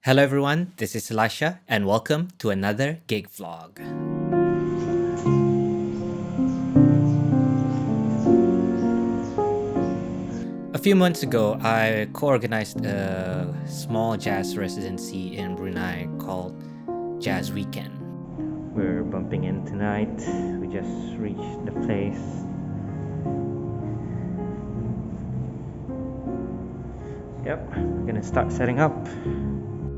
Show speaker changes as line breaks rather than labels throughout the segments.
Hello everyone, this is Elisha and welcome to another gig vlog. A few months ago, I co-organized a small jazz residency in Brunei called Jazz Weekend. We're bumping in tonight. We just reached the place. Yep, we're gonna start setting up.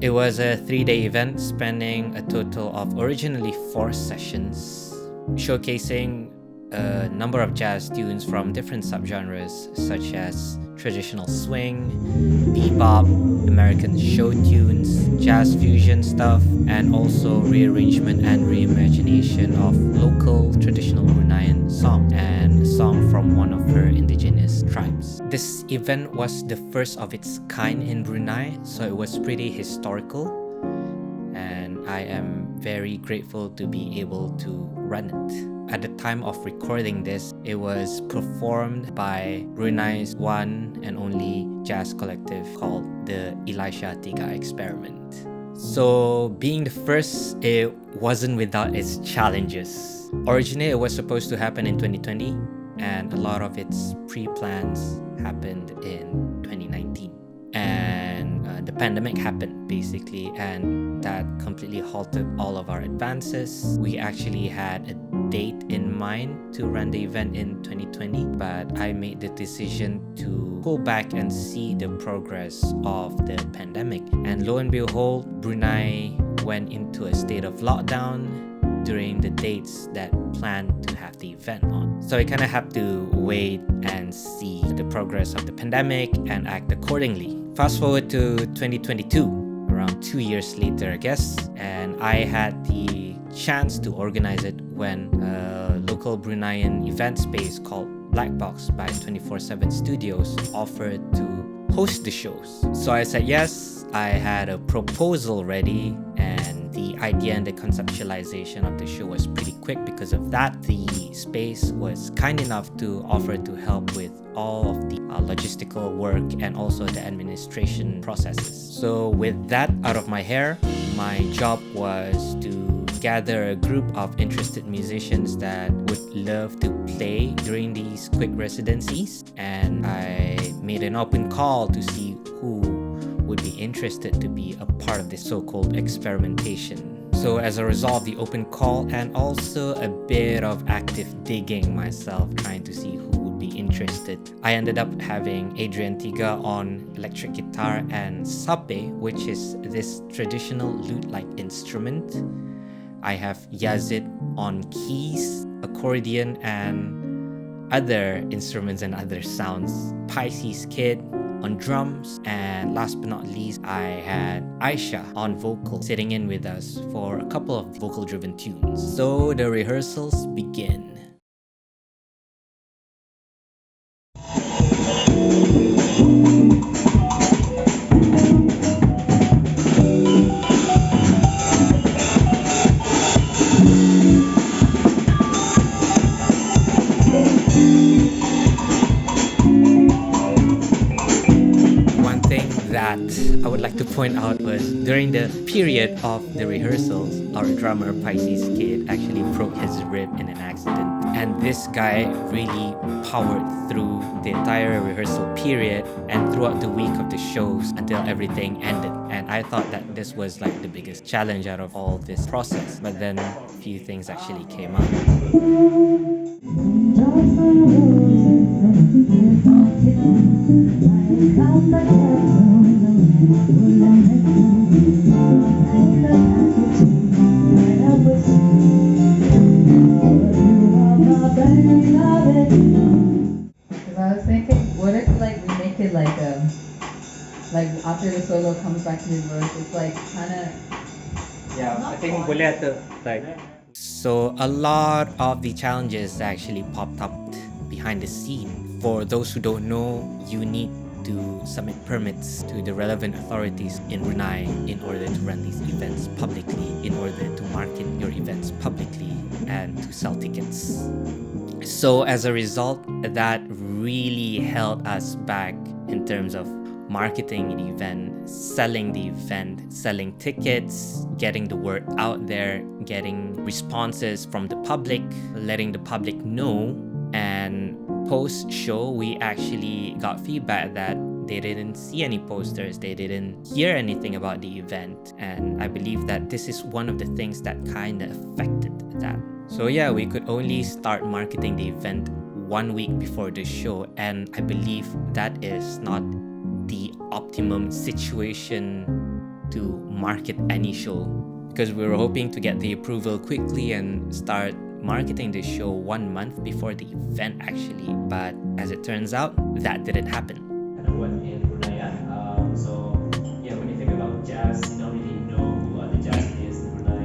It was a 3-day event spanning a total of originally 4 sessions, showcasing a number of jazz tunes from different subgenres such as traditional swing, bebop, American show tunes, jazz fusion stuff, and also rearrangement and reimagination of local traditional Bruneian song and a song from one of her indigenous tribes. This event was the first of its kind in Brunei, so it was pretty historical, and I am very grateful to be able to run it. At the time of recording this, it was performed by Brunei's one and only jazz collective called the Elisha Tiga Experiment. So being the first, it wasn't without its challenges. Originally, it was supposed to happen in 2020, and a lot of its pre-plans happened in 2019. And the pandemic happened basically, and that completely halted all of our advances. We actually had a date in mind to run the event in 2020, but I made the decision to go back and see the progress of the pandemic. And lo and behold, Brunei went into a state of lockdown during the dates that planned to have the event on. So I kind of have to wait and see the progress of the pandemic and act accordingly. Fast forward to 2022, around 2 years later, I guess, and I had the chance to organize it when a local Bruneian event space called Black Box by 24/7 Studios offered to host the shows. So I said yes. I had a proposal ready, and the idea and the conceptualization of the show was pretty quick. Because of that, the space was kind enough to offer to help with all of the logistical work and also the administration processes. So with that out of my hair, my job was to gather a group of interested musicians that would love to play during these quick residencies, and I made an open call to see who would be interested to be a part of this so-called experimentation. So as a result of the open call and also a bit of active digging myself, trying to see who would be interested, I ended up having Adrian Tiga on electric guitar and sape, which is this traditional lute-like instrument. I have Yazid on keys, accordion, and other instruments and other sounds. Pisces Kid on drums, and last but not least, I had Aisha on vocal, sitting in with us for a couple of vocal-driven tunes. So the rehearsals begin. That I would like to point out was during the period of the rehearsals, our drummer Pisces Kid actually broke his rib in an accident, and this guy really powered through the entire rehearsal period and throughout the week of the shows until everything ended. And I thought that this was like the biggest challenge out of all this process, but then a few things actually came up.
I was thinking, what if like we make it like after the solo comes back to the verse, it's like kind of
I think boleh tu like. So a lot of the challenges actually popped up behind the scene. For those who don't know, you need to submit permits to the relevant authorities in Brunei in order to run these events publicly, in order to market your events publicly, and to sell tickets. So as a result, that really held us back in terms of marketing the event selling the event, selling tickets, getting the word out there, getting responses from the public, letting the public know. And post-show, we actually got feedback that they didn't see any posters, they didn't hear anything about the event. And I believe that this is one of the things that kind of affected that. So yeah, we could only start marketing the event 1 week before the show, and I believe that is not the optimum situation to market any show, because we were hoping to get the approval quickly and start marketing the show 1 month before the event actually, but as it turns out, that didn't happen.
And I went in Bruneian. So yeah, when you think about jazz, you don't really know who are the jazz players in Brunei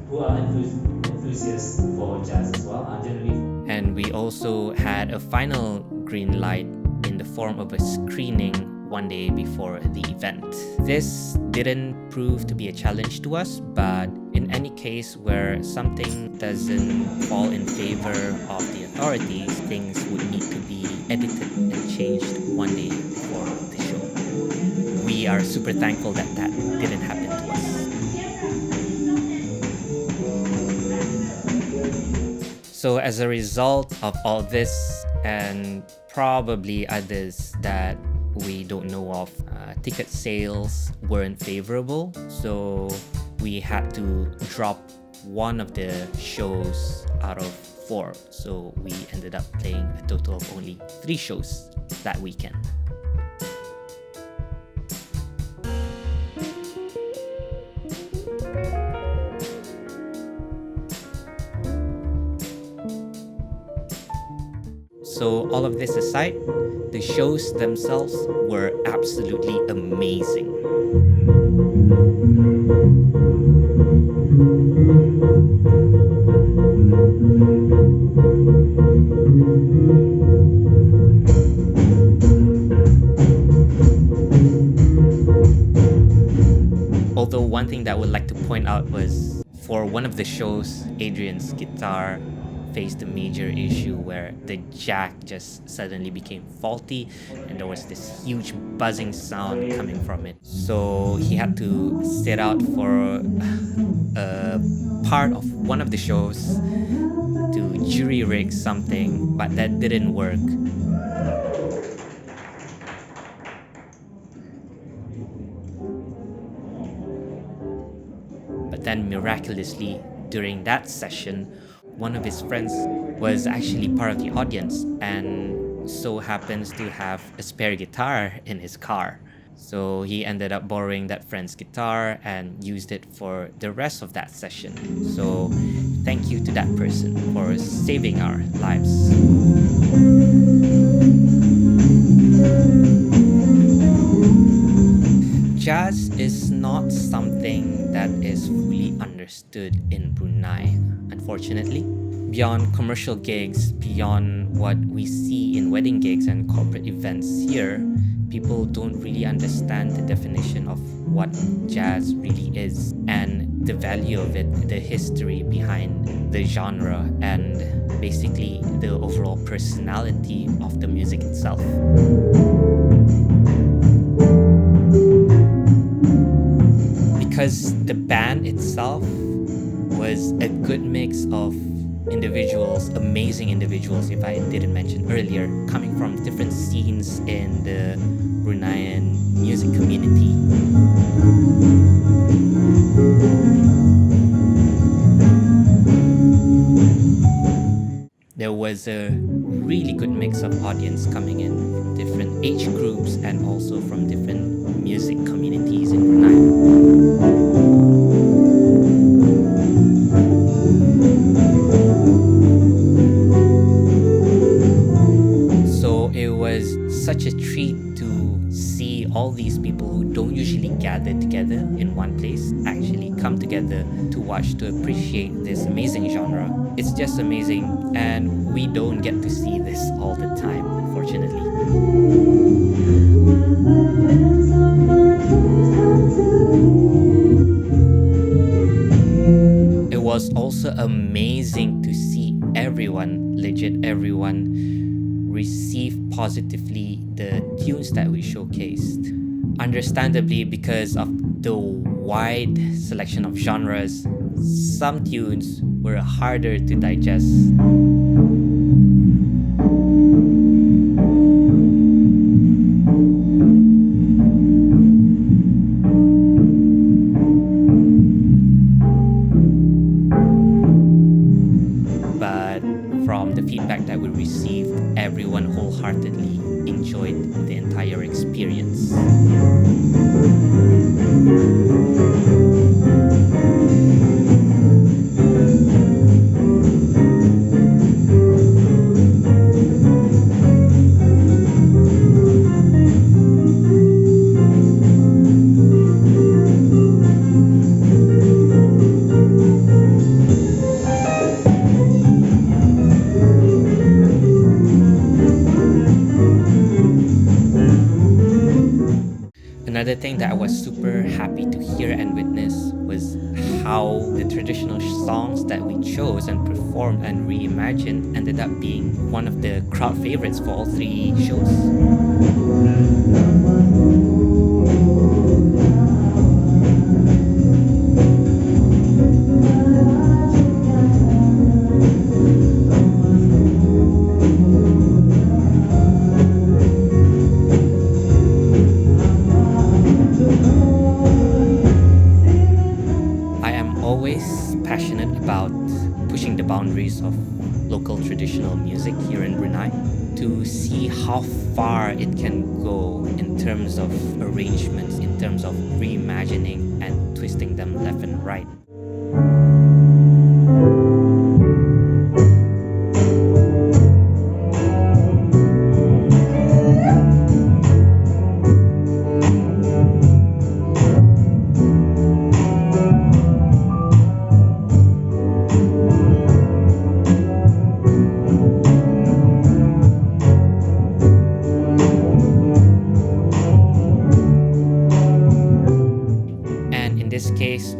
who are enthusiasts for jazz as well. Generally.
And we also had a final green light in the form of a screening 1 day before the event. This didn't prove to be a challenge to us, but in any case where something doesn't fall in favor of the authorities, things would need to be edited and changed 1 day before the show. We are super thankful that that didn't happen to us. So as a result of all this, and probably others that we don't know of, ticket sales weren't favorable, so we had to drop one of the shows out of 4. So we ended up playing a total of only 3 shows that weekend. So all of this aside, the shows themselves were absolutely amazing. Although one thing that I would like to point out was, for one of the shows, Adrian's guitar faced a major issue where the jack just suddenly became faulty and there was this huge buzzing sound coming from it. So he had to sit out for a part of one of the shows to jury rig something, but that didn't work. But then miraculously, during that session, one of his friends was actually part of the audience and so happens to have a spare guitar in his car. So he ended up borrowing that friend's guitar and used it for the rest of that session. So thank you to that person for saving our lives. Jazz is not something that is fully understood in Brunei, unfortunately. Beyond commercial gigs, beyond what we see in wedding gigs and corporate events here, people don't really understand the definition of what jazz really is and the value of it, the history behind the genre, and basically the overall personality of the music itself. Because the band itself was a good mix of individuals, amazing individuals, if I didn't mention earlier, coming from different scenes in the Bruneian music community. There was a really good mix of audience coming in from different age groups and also from different music communities in Brunei. Such a treat to see all these people who don't usually gather together in one place actually come together to watch, to appreciate this amazing genre. It's just amazing, and we don't get to see this all the time, unfortunately. It was also amazing to see everyone, legit everyone, receive positively the tunes that we showcased. Understandably, because of the wide selection of genres, some tunes were harder to digest. But from the feedback that we received, everyone wholeheartedly enjoyed the entire experience. Another thing that I was super happy to hear and witness was how the traditional songs that we chose and performed and reimagined ended up being one of the crowd favorites for all three shows. Passionate about pushing the boundaries of local traditional music here in Brunei to see how far it can go in terms of arrangements, in terms of reimagining and twisting them left and right.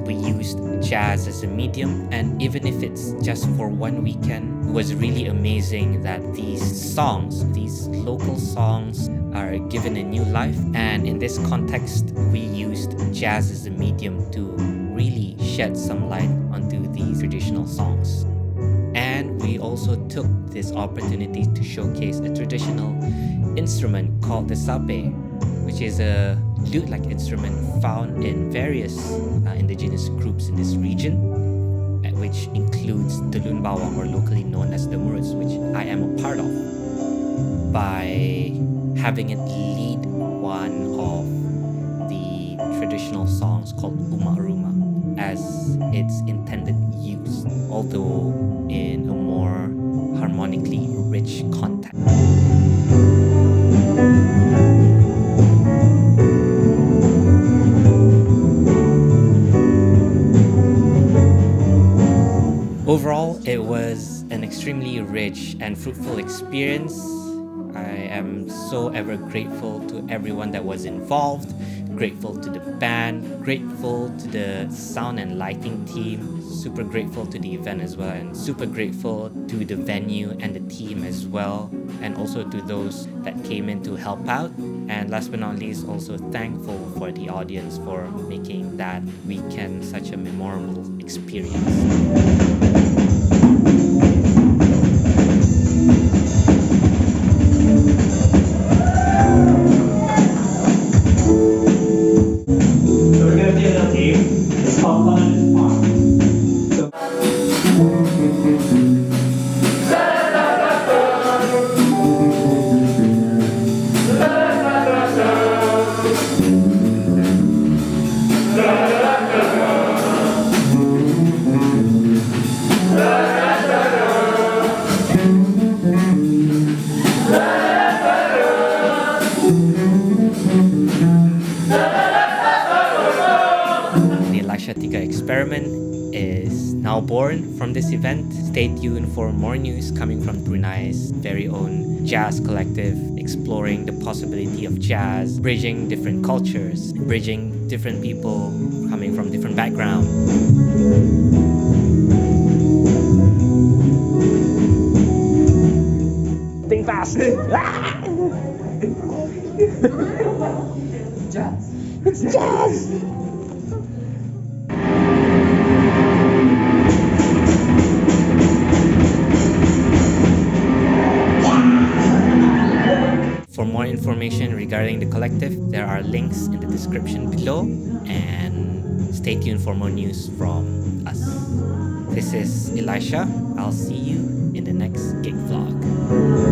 We used jazz as a medium, and even if it's just for one weekend, it was really amazing that these songs, these local songs, are given a new life. And in this context, we used jazz as a medium to really shed some light onto these traditional songs. And we also took this opportunity to showcase a traditional instrument called the sape, which is a lute-like instrument found in various indigenous groups in this region, which includes the Lun Bawang, or locally known as the Muruts, which I am a part of, by having it lead one of the traditional songs called Uma Aruma as its intended use, although in a more harmonically rich context. Overall, it was an extremely rich and fruitful experience. I am so ever grateful to everyone that was involved, grateful to the band, grateful to the sound and lighting team, super grateful to the event as well, and super grateful to the venue and the team as well, and also to those that came in to help out. And last but not least, also thankful for the audience for making that weekend such a memorable experience. Experiment is now born from this event. Stay tuned for more news coming from Brunei's very own jazz collective, exploring the possibility of jazz, bridging different cultures, bridging different people coming from different backgrounds. Think fast!
Jazz.
For more information regarding the collective, there are links in the description below, and stay tuned for more news from us. This is Elisha. I'll see you in the next gig vlog.